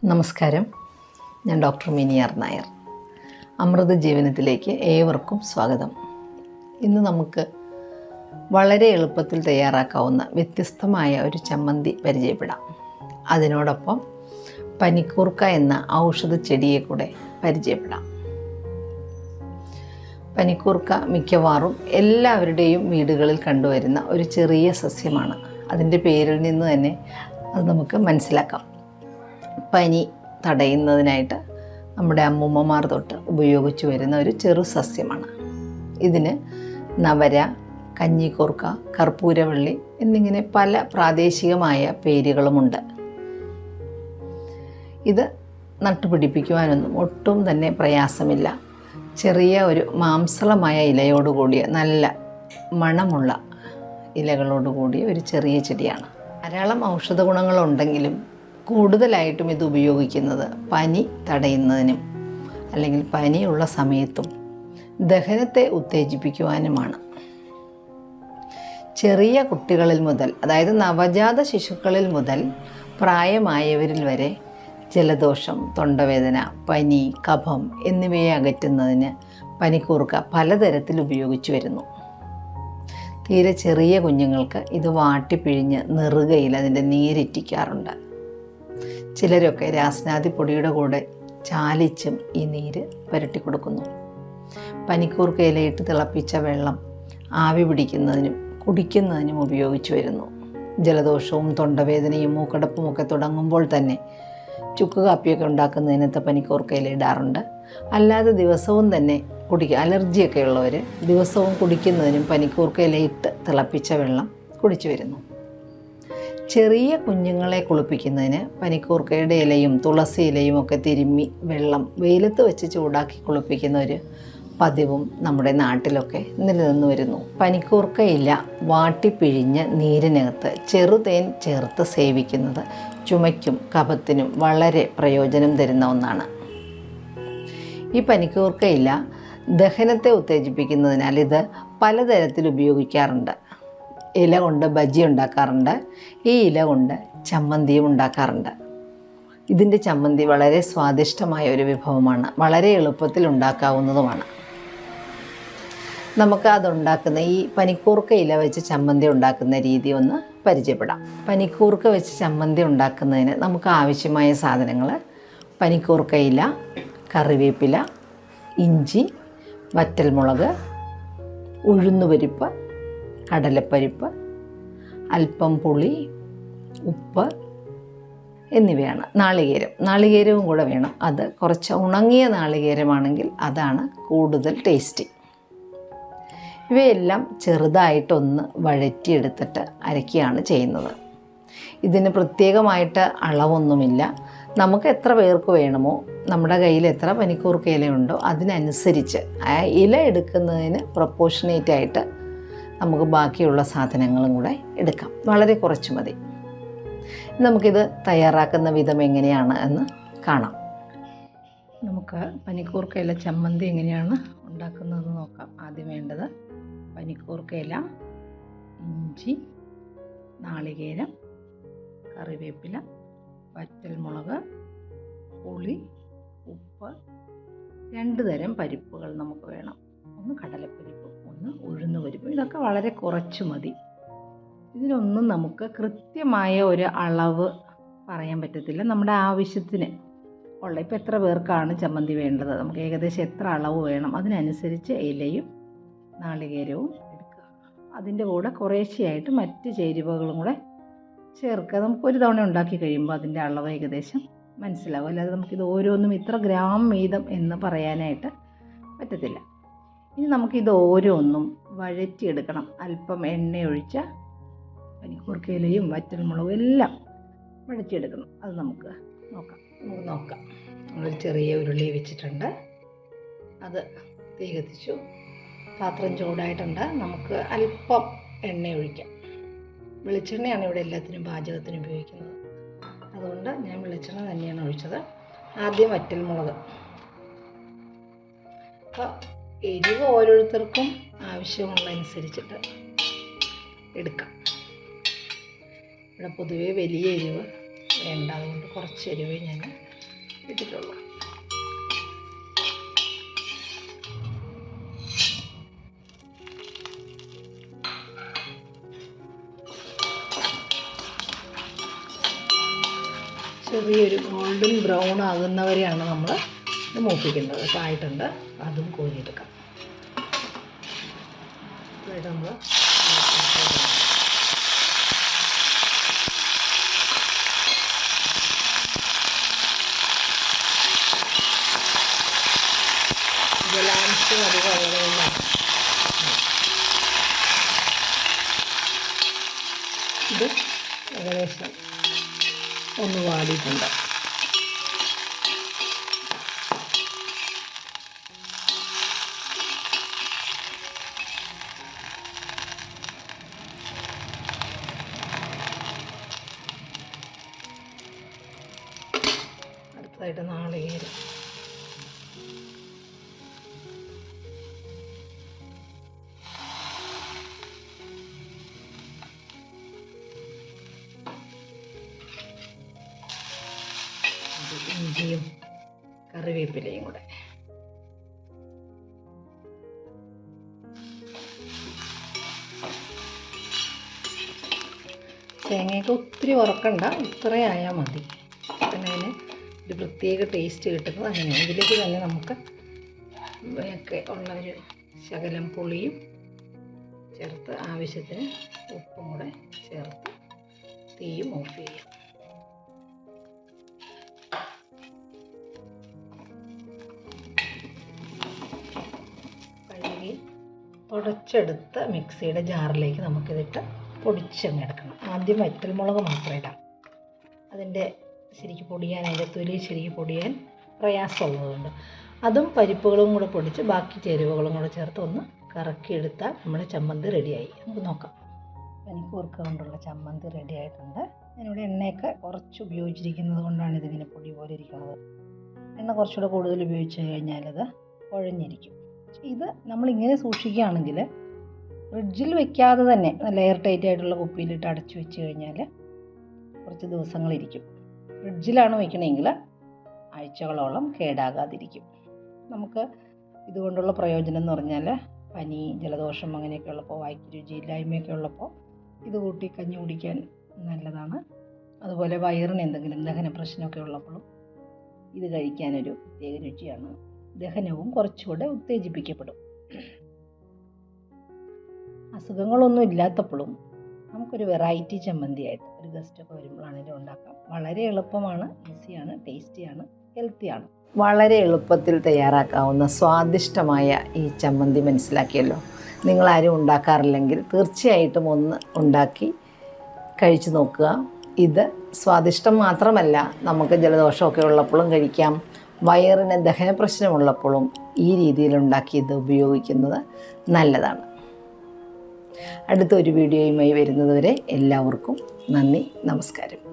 നമസ്കാരം, ഞാൻ doctor Mini R Nair. Amrita ജീവനത്തിലേക്ക് ഏവർക്കും സ്വാഗതം. ഇന്ന് നമുക്ക് വളരെ എളുപ്പത്തിൽ തയ്യാറാക്കാവുന്ന വ്യത്യസ്തമായ ഒരു ചമ്മന്തി പരിചയപ്പെടാം. അതിനോടൊപ്പം പനിക്കൂർക്ക എന്ന ഔഷധ ചെടിയെ കൂടെ പരിചയപ്പെടാം. പനിക്കൂർക്ക മിക്കവാറും എല്ലാവരുടെയും വീടുകളിൽ കണ്ടുവരുന്ന ഒരു ചെറിയ സസ്യമാണ്. അതിൻ്റെ പേരിൽ നിന്ന് തന്നെ അത് നമുക്ക് മനസ്സിലാക്കാം. പനി തടയുന്നതിനായിട്ട് നമ്മുടെ അമ്മൂമ്മമാർ തൊട്ട് ഉപയോഗിച്ചു വരുന്ന ഒരു ചെറു സസ്യമാണ്. ഇതിന് നവര, കഞ്ഞിക്കൂർക്ക, കർപ്പൂരവള്ളി എന്നിങ്ങനെ പല പ്രാദേശികമായ പേരുകളുമുണ്ട്. ഇത് നട്ടുപിടിപ്പിക്കുവാനൊന്നും ഒട്ടും തന്നെ പ്രയാസമില്ല. ചെറിയ ഒരു മാംസളമായ ഇലയോടുകൂടിയ നല്ല മണമുള്ള ഇലകളോടുകൂടിയ ഒരു ചെറിയ ചെടിയാണ്. ധാരാളം ഔഷധ ഗുണങ്ങളുണ്ടെങ്കിലും കൂടുതലായിട്ടും ഇത് ഉപയോഗിക്കുന്നത് പനി തടയുന്നതിനും അല്ലെങ്കിൽ പനിയുള്ള സമയത്തും ദഹനത്തെ ഉത്തേജിപ്പിക്കുവാനുമാണ്. ചെറിയ കുട്ടികളിൽ മുതൽ, അതായത് നവജാത ശിശുക്കളിൽ മുതൽ പ്രായമായവരിൽ വരെ ജലദോഷം, തൊണ്ടവേദന, പനി, കഫം എന്നിവയെ അകറ്റുന്നതിന് പനിക്കൂർക്ക പലതരത്തിൽ ഉപയോഗിച്ചു വരുന്നു. തീരെ ചെറിയ കുഞ്ഞുങ്ങൾക്ക് ഇത് വാട്ടിപ്പിഴിഞ്ഞ് നെറുകയിൽ അതിൻ്റെ നീരിറ്റിക്കാറുണ്ട്. ചിലരൊക്കെ രാസ്നാദി പൊടിയുടെ കൂടെ ചാലിച്ചും ഈ നീര് പുരട്ടി കൊടുക്കുന്നു. പനിക്കൂർക്ക ഇലയിട്ട് തിളപ്പിച്ച വെള്ളം ആവി പിടിക്കുന്നതിനും കുടിക്കുന്നതിനും ഉപയോഗിച്ചു വരുന്നു. ജലദോഷവും തൊണ്ടവേദനയും മൂക്കടപ്പുമൊക്കെ തുടങ്ങുമ്പോൾ തന്നെ ചുക്ക് കാപ്പിയൊക്കെ ഉണ്ടാക്കുന്നതിനകത്ത് പനിക്കൂർക്ക ഇല ഇടാറുണ്ട്. അല്ലാതെ ദിവസവും തന്നെ അലർജിയൊക്കെ ഉള്ളവർ ദിവസവും കുടിക്കുന്നതിനും പനിക്കൂർക്ക ഇലയിട്ട് തിളപ്പിച്ച വെള്ളം കുടിച്ചു വരുന്നു. ചെറിയ കുഞ്ഞുങ്ങളെ കുളിപ്പിക്കുന്നതിന് പനിക്കൂർക്കയുടെ ഇലയും തുളസി ഇലയും ഒക്കെ തിരുമ്മി വെള്ളം വെയിലത്ത് വെച്ച് ചൂടാക്കി കുളിപ്പിക്കുന്ന ഒരു പതിവും നമ്മുടെ നാട്ടിലൊക്കെ നിലനിന്ന് വരുന്നു. പനിക്കൂർക്ക ഇല വാട്ടിപ്പിഴിഞ്ഞ് നീരിനകത്ത് ചെറുതേൻ ചേർത്ത് സേവിക്കുന്നത് ചുമയ്ക്കും കഫത്തിനും വളരെ പ്രയോജനം തരുന്ന ഒന്നാണ്. ഈ പനിക്കൂർക്ക ഇല ദഹനത്തെ ഉത്തേജിപ്പിക്കുന്നതിനാൽ ഇത് പലതരത്തിൽ ഉപയോഗിക്കാറുണ്ട്. ഇല കൊണ്ട് ബജി ഉണ്ടാക്കാറുണ്ട്. ഈ ഇല കൊണ്ട് ചമ്മന്തിയും ഉണ്ടാക്കാറുണ്ട്. ഇതിൻ്റെ ചമ്മന്തി വളരെ സ്വാദിഷ്ടമായ ഒരു വിഭവമാണ്. വളരെ എളുപ്പത്തിൽ ഉണ്ടാക്കാവുന്നതുമാണ്. നമുക്ക് അതുണ്ടാക്കുന്ന ഈ പനിക്കൂർക്ക ഇല വെച്ച് ചമ്മന്തി ഉണ്ടാക്കുന്ന രീതി ഒന്ന് പരിചയപ്പെടാം. പനിക്കൂർക്ക വെച്ച് ചമ്മന്തി ഉണ്ടാക്കുന്നതിന് നമുക്ക് ആവശ്യമായ സാധനങ്ങൾ: പനിക്കൂർക്ക ഇല, കറിവേപ്പില, ഇഞ്ചി, വറ്റൽമുളക്, ഉഴുന്നുപരിപ്പ്, കടലപ്പരിപ്പ്, അല്പം പുളി, ഉപ്പ് എന്നിവയാണ്. നാളികേരവും കൂടെ വേണം. അത് കുറച്ച് ഉണങ്ങിയ നാളികേരമാണെങ്കിൽ അതാണ് കൂടുതൽ ടേസ്റ്റി. ഇവയെല്ലാം ചെറുതായിട്ടൊന്ന് വഴറ്റിയെടുത്തിട്ട് അരക്കുകയാണ് ചെയ്യുന്നത്. ഇതിന് പ്രത്യേകമായിട്ട് അളവൊന്നുമില്ല. നമുക്ക് എത്ര പേർക്ക് വേണമോ, നമ്മുടെ കയ്യിൽ എത്ര പനിക്കൂർക്ക ഇലയുണ്ടോ അതിനനുസരിച്ച് ആ ഇല എടുക്കുന്നതിന് പ്രൊപ്പോർഷനേറ്റായിട്ട് നമുക്ക് ബാക്കിയുള്ള സാധനങ്ങളും കൂടെ എടുക്കാം. വളരെ കുറച്ച് മതി. നമുക്കിത് തയ്യാറാക്കുന്ന വിധം എങ്ങനെയാണ് എന്ന് കാണാം. നമുക്ക് പനിക്കൂർക്ക ഇല ചമ്മന്തി എങ്ങനെയാണ് ഉണ്ടാക്കുന്നതെന്ന് നോക്കാം. ആദ്യം വേണ്ടത് പനിക്കൂർക്ക ഇല, ഇഞ്ചി, നാളികേരം, കറിവേപ്പില, വറ്റൽമുളക്, പുളി, ഉപ്പ്, 2 തരം പരിപ്പുകൾ നമുക്ക് വേണം. ഒന്ന് കടലപ്പരിപ്പ്, ഒന്ന് ഉഴുന്നുപരിപ്പ്. ഇതൊക്കെ വളരെ കുറച്ച് മതി. ഇതിനൊന്നും നമുക്ക് കൃത്യമായ ഒരു അളവ് പറയാൻ പറ്റത്തില്ല. നമ്മുടെ ആവശ്യത്തിന് ഉള്ള, ഇപ്പോൾ എത്ര പേർക്കാണ് ചമ്മന്തി വേണ്ടത്, നമുക്ക് ഏകദേശം എത്ര അളവ് വേണം അതിനനുസരിച്ച് ഇലയും നാളികേരവും എടുക്കുക. അതിൻ്റെ കൂടെ കുറേശ്ശെയായിട്ട് മറ്റ് ചേരുവകളും കൂടെ ചേർക്കുക. നമുക്ക് ഒരു തവണ ഉണ്ടാക്കി കഴിയുമ്പോൾ അതിൻ്റെ അളവ് ഏകദേശം മനസ്സിലാവും. അല്ലാതെ നമുക്കിത് ഓരോന്നും ഇത്ര ഗ്രാം വീതം എന്ന് പറയാനായിട്ട് പറ്റത്തില്ല. ഇനി നമുക്കിത് ഓരോന്നും വഴറ്റിയെടുക്കണം. അല്പം എണ്ണയൊഴിച്ച പനിക്കൂർക്കയിലയും വറ്റൽമുളകും എല്ലാം വഴറ്റിയെടുക്കണം. അത് നമുക്ക് നോക്കാം. നമ്മളൊരു ചെറിയ ഉരുളി വെച്ചിട്ടുണ്ട്. അത് തീ കത്തിച്ചു. പാത്രം ചൂടായിട്ടുണ്ട്. നമുക്ക് അല്പം എണ്ണ ഒഴിക്കാം. വെളിച്ചെണ്ണയാണ് ഇവിടെ എല്ലാത്തിനും പാചകത്തിന് ഉപയോഗിക്കുന്നത്. അതുകൊണ്ട് ഞാൻ വെളിച്ചെണ്ണ തന്നെയാണ് ഒഴിച്ചത്. ആദ്യം വറ്റൽമുളക്. അപ്പോൾ എരിവ് ഓരോരുത്തർക്കും ആവശ്യമുള്ളതനുസരിച്ചിട്ട് എടുക്കാം. ഇവിടെ പൊതുവേ വലിയ എരിവ് വേണ്ട, അതുകൊണ്ട് കുറച്ച് എരിവ് ഞാൻ ഇട്ടിട്ടുള്ളൂ. ചെറിയൊരു ഗോൾഡൻ ബ്രൗൺ ആകുന്നവരെയാണ് നമ്മൾ ഇത് മൂപ്പിക്കുന്നത്. ഇപ്പോൾ ആയിട്ടുണ്ട്, അതും കോരിയെടുക്കാം. അതായത് നമ്മൾ ജലാംശം അധികം ഉള്ളതുകൊണ്ടാണ്. ഇത് ഏകദേശം ഒന്ന് വാടിയിട്ടുണ്ട്. അടുത്തതായിട്ട് നാളികേരം. ഇഞ്ചിയും കറിവേപ്പിലയും കൂടെ. തേങ്ങയൊക്കെ ഒത്തിരി വറക്കണ്ട, ഇത്രയായാൽ മതി. പിന്നെ അതിന് ഒരു പ്രത്യേക ടേസ്റ്റ് കിട്ടുന്നത് അങ്ങനെയാണ്. ഇതിലേക്ക് തന്നെ നമുക്ക് ഒക്കെ ഉള്ള ഒരു ശകലം പുളിയും ചേർത്ത് ആവശ്യത്തിന് ഉപ്പും കൂടെ ചേർത്ത് തീയും ഓഫ് ചെയ്യാം. തുടച്ചെടുത്ത് മിക്സിയുടെ ജാറിലേക്ക് നമുക്കിതിട്ട് പൊടിച്ചെടുക്കണം. ആദ്യം വറ്റൽമുളക് മാത്രം ഇടാം. അതിൻ്റെ ശരിക്കും പൊടിയാൻ, അതിൻ്റെ തൊലി ശരിക്കും പൊടിയാൻ പ്രയാസമുള്ളതുകൊണ്ട് അതും പരിപ്പുകളും കൂടെ പൊടിച്ച് ബാക്കി ചേരുവകളും കൂടെ ചേർത്ത് ഒന്ന് കറക്കിയെടുത്താൽ നമ്മുടെ ചമ്മന്തി റെഡിയായി. നമുക്ക് നോക്കാം. പനിക്കൂർക്ക കൊണ്ടുള്ള ചമ്മന്തി റെഡി ആയിട്ടുണ്ട്. ഞാനിവിടെ എണ്ണയൊക്കെ കുറച്ച് ഉപയോഗിച്ചിരിക്കുന്നത് കൊണ്ടാണ് ഇതിങ്ങനെ പൊടി പോലെ ഇരിക്കുന്നത്. എണ്ണ കുറച്ചുകൂടെ കൂടുതൽ ഉപയോഗിച്ച് കഴിഞ്ഞാലത് കുഴഞ്ഞിരിക്കും. ഇത് നമ്മളിങ്ങനെ സൂക്ഷിക്കുകയാണെങ്കിൽ ഫ്രിഡ്ജിൽ വെക്കാതെ തന്നെ നല്ല എയർ ടൈറ്റ് ആയിട്ടുള്ള കുപ്പിയിലിട്ട് അടച്ചു വെച്ച് കഴിഞ്ഞാൽ കുറച്ച് ദിവസങ്ങളിരിക്കും. ഫ്രിഡ്ജിലാണ് വയ്ക്കണമെങ്കിൽ ആഴ്ചകളോളം കേടാകാതിരിക്കും. നമുക്ക് ഇതുകൊണ്ടുള്ള പ്രയോജനം എന്ന് പറഞ്ഞാൽ പനി, ജലദോഷം അങ്ങനെയൊക്കെ ഉള്ളപ്പോൾ, വായ്ക്ക് രുചിയില്ലായ്മയൊക്കെ ഉള്ളപ്പോൾ ഇത് കൂട്ടി കഞ്ഞി കുടിക്കാൻ നല്ലതാണ്. അതുപോലെ വയറിന് എന്തെങ്കിലും ദഹന പ്രശ്നമൊക്കെ ഉള്ളപ്പോഴും ഇത് കഴിക്കാനൊരു പ്രത്യേക രുചിയാണ്. ദഹനവും കുറച്ചുകൂടെ ഉത്തേജിപ്പിക്കപ്പെടും. അസുഖങ്ങളൊന്നും ഇല്ലാത്തപ്പോഴും നമുക്കൊരു വെറൈറ്റി ചമ്മന്തിയായിട്ട് ഒരു ഗസ്റ്റൊക്കെ വരുമ്പോഴാണ് ഇത് ഉണ്ടാക്കാം. വളരെ എളുപ്പമാണ്, ഈസിയാണ്, ടേസ്റ്റിയാണ്, ഹെൽത്തിയാണ്. വളരെ എളുപ്പത്തിൽ തയ്യാറാക്കാവുന്ന സ്വാദിഷ്ടമായ ഈ ചമ്മന്തി മനസ്സിലാക്കിയല്ലോ. നിങ്ങളാരും ഉണ്ടാക്കാറില്ലെങ്കിൽ തീർച്ചയായിട്ടും ഒന്ന് ഉണ്ടാക്കി കഴിച്ചു നോക്കുക. ഇത് സ്വാദിഷ്ടം മാത്രമല്ല, നമുക്ക് ജലദോഷമൊക്കെ ഉള്ളപ്പോഴും കഴിക്കാം. വയറിന് ദഹന പ്രശ്നമുള്ളപ്പോഴും ഈ രീതിയിലുണ്ടാക്കി ഇത് ഉപയോഗിക്കുന്നത് നല്ലതാണ്. അടുത്തൊരു വീഡിയോയുമായി വരുന്നതുവരെ എല്ലാവർക്കും നന്ദി, നമസ്കാരം.